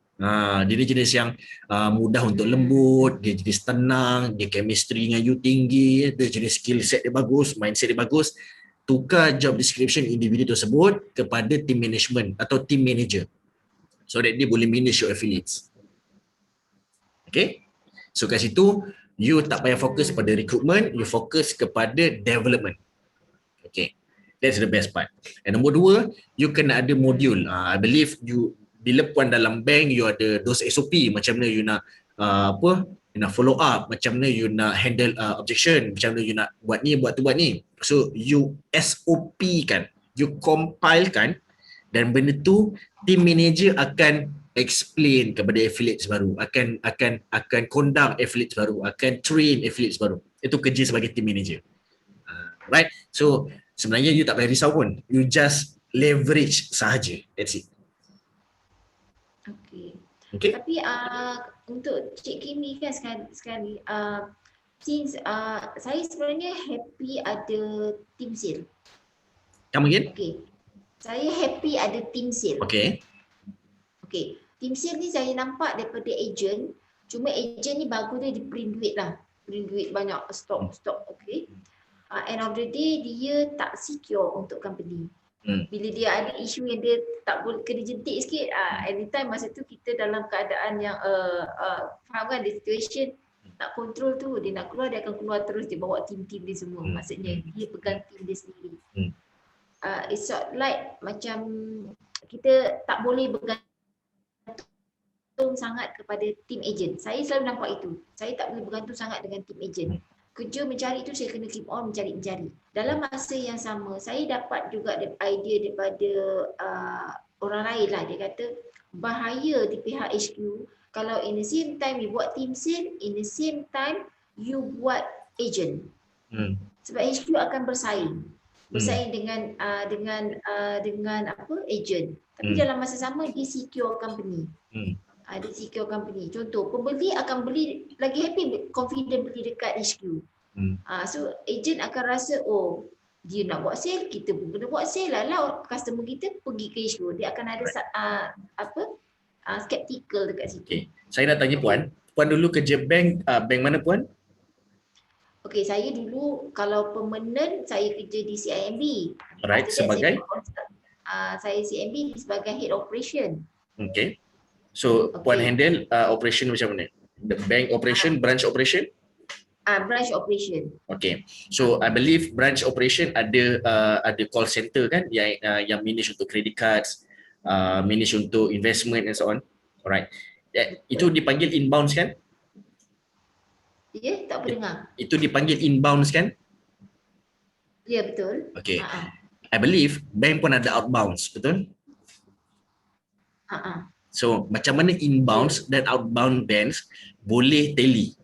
Dia ni jenis yang mudah untuk lembut, dia jenis tenang, dia chemistry dengan you tinggi, dia jenis skill set dia bagus, mindset dia bagus. Tukar job description individu tersebut kepada team management atau team manager so that dia boleh manage your affiliates. Okay, so kat situ you tak payah fokus pada recruitment, you fokus kepada development. Okay, that's the best part. And nombor 2, you kena ada modul. I believe you, bila puan dalam bank, you ada those SOP, macam mana you nak you nak follow up, macam mana you nak handle objection, macam mana you nak buat ni, buat tu, buat ni. So you SOP kan, you compile kan, dan benda tu team manager akan explain kepada affiliates baru, akan conduct affiliates baru, akan train affiliates baru. Itu kerja sebagai team manager. Right? So sebenarnya you tak payah risau pun, you just leverage sahaja. That's it. Okay. Okay. Tapi untuk Cik Kimi kan sekali since saya sebenarnya happy ada team sale. Come again? Okay. Saya happy ada team sale. Okay. Okay. Team sale ni saya nampak daripada agent. Cuma agent ni bagus dia print duit lah. Print duit banyak stok. Okay. End of the day dia tak secure untuk company. Bila dia ada isu yang dia tak boleh kena jentik sikit, anytime masa tu kita dalam keadaan yang faham kan the situation tak kontrol tu, dia nak keluar dia akan keluar terus, dia bawa tim-tim dia semua. Maksudnya dia pegang tim dia sendiri. It's sort like macam kita tak boleh bergantung sangat kepada tim agent. Saya selalu nampak itu. Saya tak boleh bergantung sangat dengan tim agent. Kerja mencari tu saya kena keep on mencari. Dalam masa yang sama, saya dapat juga idea daripada orang lain lah. Dia kata bahaya di pihak HQ kalau in the same time you buat team sale, in the same time you buat agent. Sebab HQ akan bersaing dengan apa agent. Tapi dalam masa sama dia secure company. Dia secure company. Contoh, pembeli akan beli lagi happy, confident beli dekat HQ. So agent akan rasa dia nak buat sale, kita pun kena buat sale lah. Customer kita pergi ke HQ, dia akan ada skeptical dekat situ. Okay. Saya nak tanya Puan. Puan dulu kerja bank, bank mana Puan? Okey, saya dulu kalau permanent saya kerja di CIMB. Alright, sebagai? Saya CIMB sebagai head operation. Okay. So Puan handle operation macam mana? The bank operation, branch operation? Branch operation. Okay. So I believe branch operation ada call center kan yang manage untuk credit cards, manage untuk investment and so on. Alright. Itu dipanggil inbounds kan? Ya, tak apa dengar. Itu dipanggil inbounds kan? Ya, betul. Okay. I believe bank pun ada outbounds, betul? So macam mana inbounds dan outbound bands boleh tally?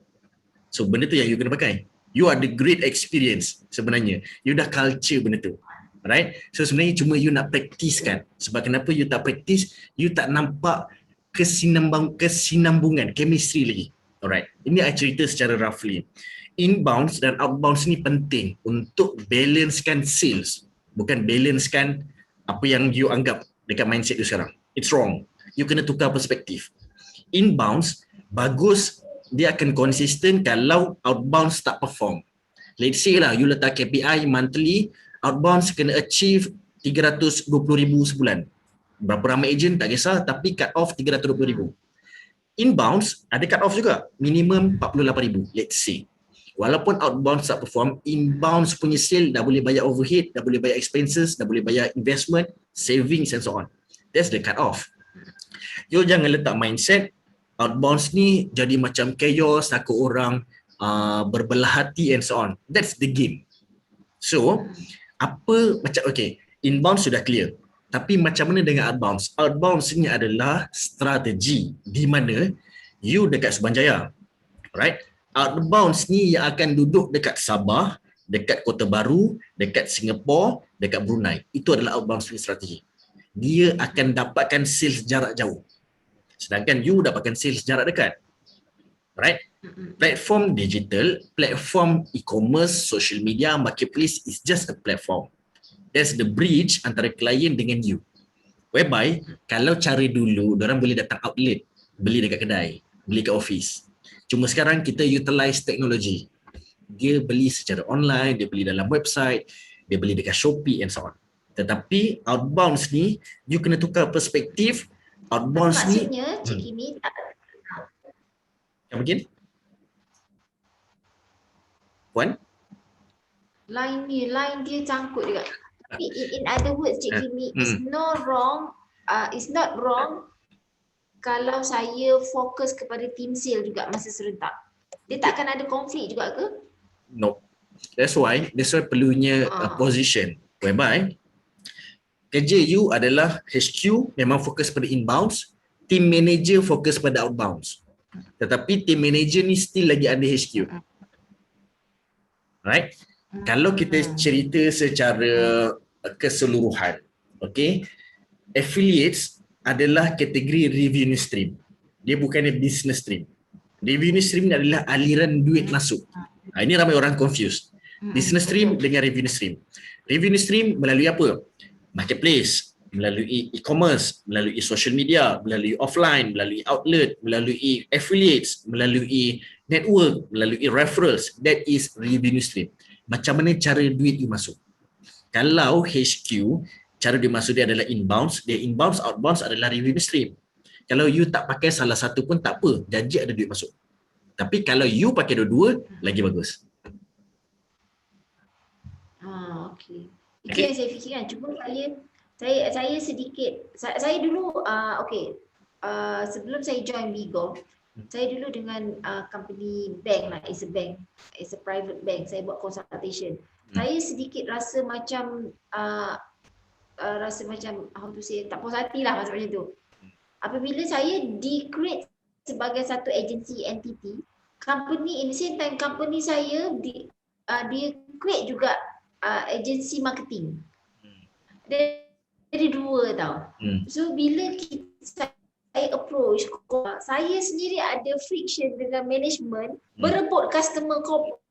So benda tu yang you kena pakai. You ada great experience sebenarnya. You dah culture benda tu. Right? So sebenarnya cuma you nak practice kan. Sebab kenapa you tak practice, you tak nampak kesinambungan, chemistry lagi. Alright. Ini I cerita secara roughly. Inbounds dan outbounds ni penting untuk balancekan sales. Bukan balancekan apa yang you anggap dekat mindset you sekarang. It's wrong. You kena tukar perspektif. Inbounds bagus, dia akan konsisten kalau outbounds tak perform. Let's say lah, you letak KPI monthly, outbounds kena achieve 320,000 sebulan. Berapa ramai agent tak kisah, tapi cut off 320,000. Inbounds ada cut off juga, minimum 48,000, let's say. Walaupun outbounds tak perform, inbounds punya sale dah boleh bayar overhead, dah boleh bayar expenses, dah boleh bayar investment, savings and so on. That's the cut off. You jangan letak mindset outbounds ni jadi macam chaos, takut orang berbelah hati and so on. That's the game. So, inbounds sudah clear. Tapi macam mana dengan outbounds? Outbounds ni adalah strategi di mana you dekat Subanjaya. Right? Outbounds ni yang akan duduk dekat Sabah, dekat Kota Baru, dekat Singapura, dekat Brunei. Itu adalah outbounds strategi. Dia akan dapatkan sales jarak jauh. Sedangkan you dapatkan sales jarak dekat. Right? Platform digital, platform e-commerce, social media, marketplace is just a platform. That's the bridge antara klien dengan you. Whereby, kalau cara dulu, diorang boleh datang outlet, beli dekat kedai, beli kat office. Cuma sekarang kita utilize teknologi. Dia beli secara online, dia beli dalam website, dia beli dekat Shopee and so on. Tetapi outbounds ni, you kena tukar perspektif. Outbounds ni maksudnya Cik Kimi Begin? Puan? Line dia cangkut juga. Tapi in other words Cik Kimi, it's not wrong kalau saya fokus kepada team sale juga masa serentak. Dia tak akan ada konflik juga ke? No. That's why perlunya position whereby kerja you adalah HQ memang fokus pada inbounds, team manager fokus pada outbounds. Tetapi team manager ni still lagi ada HQ. Right? Kalau kita cerita secara keseluruhan, okay, affiliates adalah kategori revenue stream. Dia bukannya business stream. Revenue stream adalah aliran duit masuk. Ini ramai orang confused. Business stream dengan revenue stream. Revenue stream melalui apa? Marketplace, melalui e-commerce, melalui social media, melalui offline, melalui outlet, melalui affiliates, melalui network, melalui referrals. That is revenue stream. Macam mana cara duit you masuk? Kalau HQ, cara dia masuk dia adalah inbounds, dia inbounds, outbounds adalah revenue stream. Kalau you tak pakai salah satu pun tak apa, janji ada duit masuk. Tapi kalau you pakai dua-dua, lagi bagus. Okey. Itu yang saya fikirkan. Cuma saya sedikit, saya dulu, sebelum saya join Bigo, saya dulu dengan company bank lah, it's a private bank, saya buat consultation. Saya sedikit rasa macam, how to say, tak puas hati lah macam tu. Apabila saya di-create sebagai satu agency entity, company in the same time company saya dia create juga agency marketing. Jadi dua tau. So bila saya approach, saya sendiri ada friction dengan management berebut customer corporate.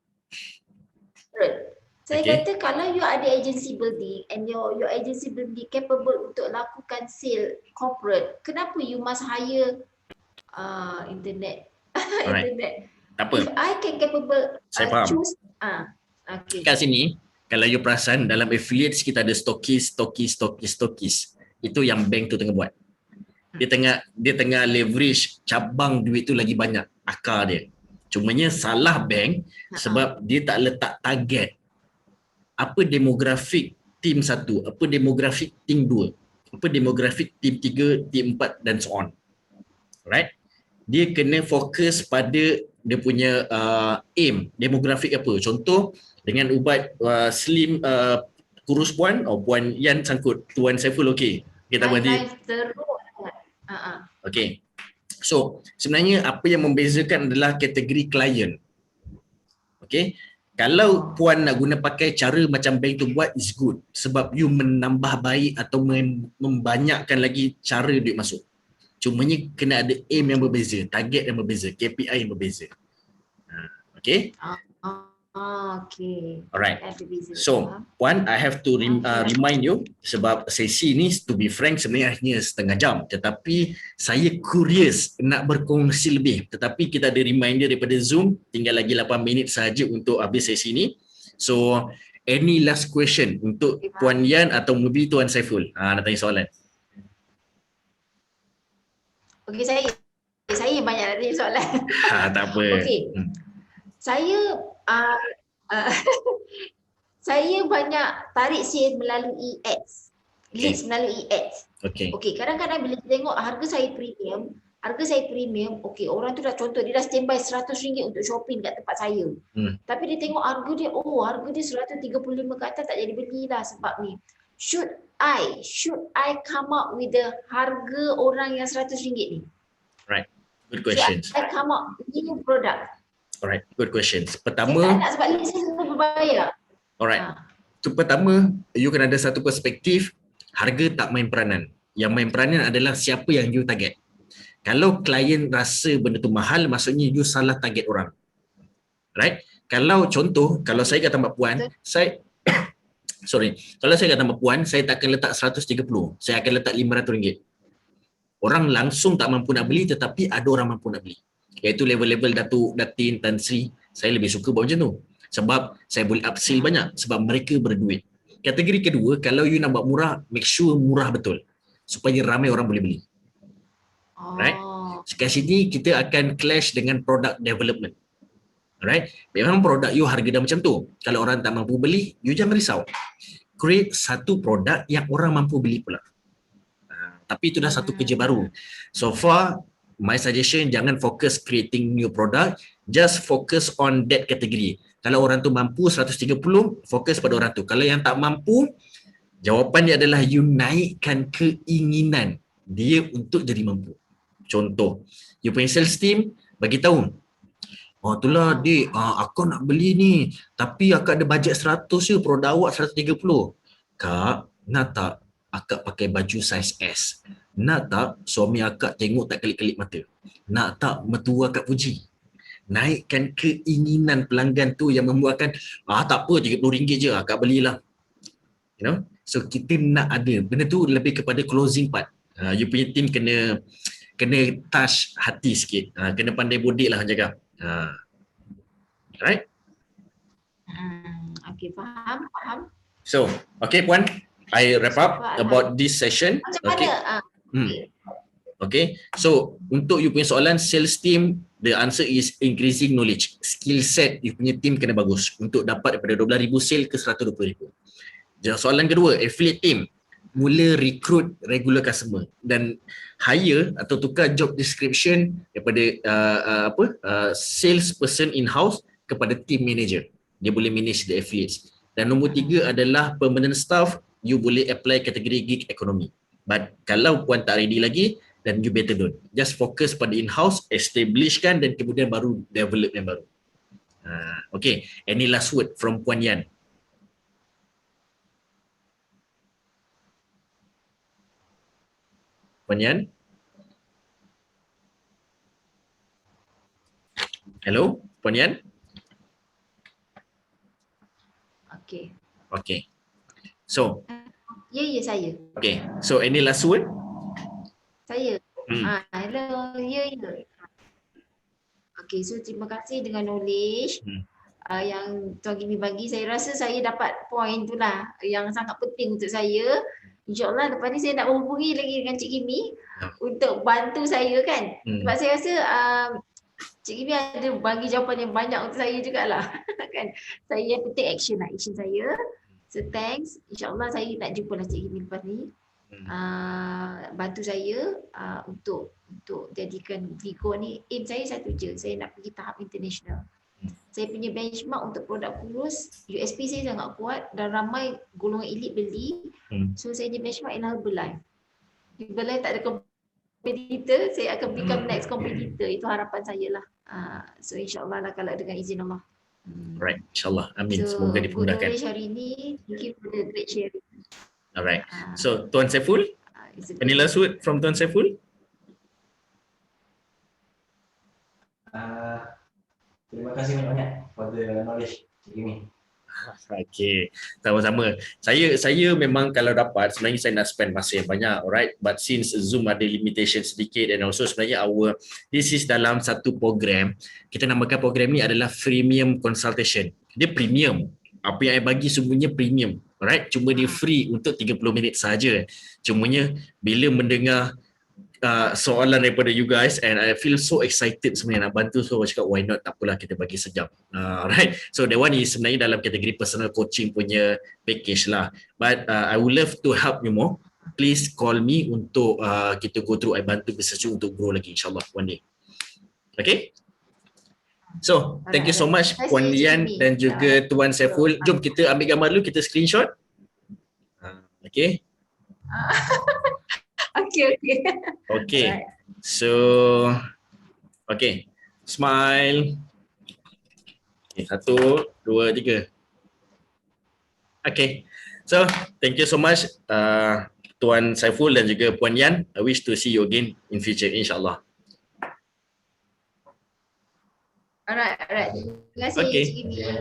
Saya kata kalau you ada agency building and your agency building capable untuk lakukan sale corporate, kenapa you must hire internet? Internet. Tak apa. If I can capable Saya faham. choose. Okay. Kat sini, kalau you perasan dalam affiliates kita ada stokis. Itu yang bank tu tengah buat. Dia tengah leverage cabang duit tu lagi banyak akar dia. Cumanya salah bank sebab dia tak letak target. Apa demografik tim 1, apa demografik tim 2, apa demografik tim 3, tim 4 dan so on. Right? Dia kena fokus pada dia punya aim, demografik apa. Contoh dengan ubat slim kurus puan, puan Yan sangkut, Tuan Saiful okey. Kita berhenti. Okey. So, sebenarnya apa yang membezakan adalah kategori klien. Okey. Kalau puan nak guna pakai cara macam bank tu buat is good sebab you menambah baik atau membanyakkan lagi cara duit masuk. Cumanya kena ada aim yang berbeza, target yang berbeza, KPI yang berbeza. Okay? Okay. Alright. So, Puan, I have to remind you sebab sesi ni to be frank sebenarnya hanya setengah jam. Tetapi saya curious nak berkongsi lebih. Tetapi kita ada reminder daripada Zoom, tinggal lagi 8 minit sahaja untuk habis sesi ni. So, any last question untuk Puan Yan atau maybe Tuan Saiful? Nak tanya soalan. Okay, saya banyak nak tanya soalan. Tak apa. Okay. Saya saya banyak tarik sales melalui ads. Leads melalui ads. Okay, kadang-kadang bila kita tengok harga saya premium, okay, orang tu dah contoh dia dah standby RM100 untuk shopping kat tempat saya. Tapi dia tengok harga dia, harga dia 135 ke atas tak jadi belilah sebab ni. Should I come up with the harga orang yang RM100 ni? Right. Good questions. Should I come up with new product? Alright, good questions. Pertama, saya tak nak sebab lead saya semua berbayar. Alright. Pertama, you kena ada satu perspektif, harga tak main peranan. Yang main peranan adalah siapa yang you target. Kalau klien rasa benda tu mahal, maksudnya you salah target orang. Right? Kalau contoh, kalau saya kata Mbak Puan, kalau saya kata Mbak Puan, saya tak akan letak 130, saya akan letak RM500. Orang langsung tak mampu nak beli tetapi ada orang mampu nak beli. Iaitu level-level Datuk, Datin, Tan Sri, saya lebih suka buat macam tu. Sebab saya boleh upsell banyak sebab mereka berduit. Kategori kedua, kalau you nak buat murah, make sure murah betul. Supaya ramai orang boleh beli. Right? Sekarang sini kita akan clash dengan product development. Alright? Memang produk you harga dah macam tu. Kalau orang tak mampu beli, you jangan risau. Create satu produk yang orang mampu beli pula. Tapi itu dah satu kerja baru. So far, my suggestion jangan fokus creating new product, just focus on that category. Kalau orang tu mampu 130, fokus pada orang tu. Kalau yang tak mampu, jawapan dia adalah you naikkan keinginan dia untuk jadi mampu. Contoh, you punya sales team bagi tahu, itulah dik, aku nak beli ni, tapi akak ada bajet 100 je, produk awak 130. Kak, nak tak akak pakai baju saiz S. Nak tak suami akak tengok tak kelip-kelip mata? Nak tak mertua akak puji? Naikkan keinginan pelanggan tu yang membuatkan, tak apa, RM30 je akak belilah. You know? So kita nak ada, benda tu lebih kepada closing part. You punya team kena touch hati sikit. Kena pandai bodek lah jaga. Right? Okay, faham. So, okay Puan, I wrap up about this session. Macam mana? Okay, so untuk you punya soalan sales team, the answer is increasing knowledge. Skill set you punya team kena bagus untuk dapat daripada 12,000 sale ke 120,000. Soalan kedua, affiliate team, mula recruit regular customer dan hire atau tukar job description daripada sales person in-house kepada team manager. Dia boleh manage the affiliates. Dan nombor 3 adalah permanent staff, you boleh apply kategori gig economy. But kalau Puan tak ready lagi, then you better don't. Just fokus pada in-house, establishkan dan kemudian baru develop yang baru. Okay, any last word from Puan Yan? Puan Yan? Hello, Puan Yan? Okay. So, Ya, saya. Okay, so any last word? Saya. Hello, ya. Okay, so terima kasih dengan knowledge yang Tuan Gimi bagi. Saya rasa saya dapat point tu lah yang sangat penting untuk saya. InsyaAllah lepas ni saya nak menghubungi lagi dengan Cik Gimi untuk bantu saya kan. Sebab saya rasa Cik Gimi ada bagi jawapan yang banyak untuk saya jugalah. Kan? Saya have to take action saya. So thanks. InsyaAllah saya nak jumpa lah Cik Gimi lepas ni. Bantu saya untuk jadikan Vigo ni, aim saya satu je, saya nak pergi tahap international. Saya punya benchmark untuk produk kurus, USP saya sangat kuat dan ramai golongan elit beli. So saya punya benchmark ialah Herbalife. Herbalife tak ada competitor, saya akan become next competitor. Itu harapan saya lah. So insyaAllah lah kalau dengan izin Allah. Right, insyaAllah. Amin. So, semoga dipermudahkan. So hari ini, thank you for the great sharing. Alright. So Tuan Saiful, any last word from Tuan Saiful? Terima kasih banyak-banyak for the knowledge ini. Okay, sama-sama. Saya memang kalau dapat sebenarnya saya nak spend masa yang banyak, alright. But since Zoom ada limitation sedikit and also sebenarnya this is dalam satu program. Kita namakan program ni adalah freemium consultation. Dia premium. Apa yang saya bagi semuanya premium, alright. Cuma dia free untuk 30 minit saja. Cumanya bila mendengar soalan daripada you guys and I feel so excited sebenarnya nak bantu, so cakap why not, tak apalah kita bagi sejam. Alright, so that one is sebenarnya dalam kategori personal coaching punya package lah, but I would love to help you more. Please call me untuk kita go through, I bantu research untuk grow lagi insyaAllah one day. Okay, so thank you so much Puan Lian dan juga Tuan Saiful. Jom kita ambil gambar dulu, kita screenshot. Okay. Okay. So, okay. Smile. Okay, 1, 2, 3. Okay. So, thank you so much Tuan Saiful dan juga Puan Yan. I wish to see you again in future, insyaAllah. Alright. Terima kasih. Okay.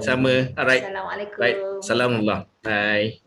Sama. Alright. Assalamualaikum. Right. Assalamualaikum. Bye.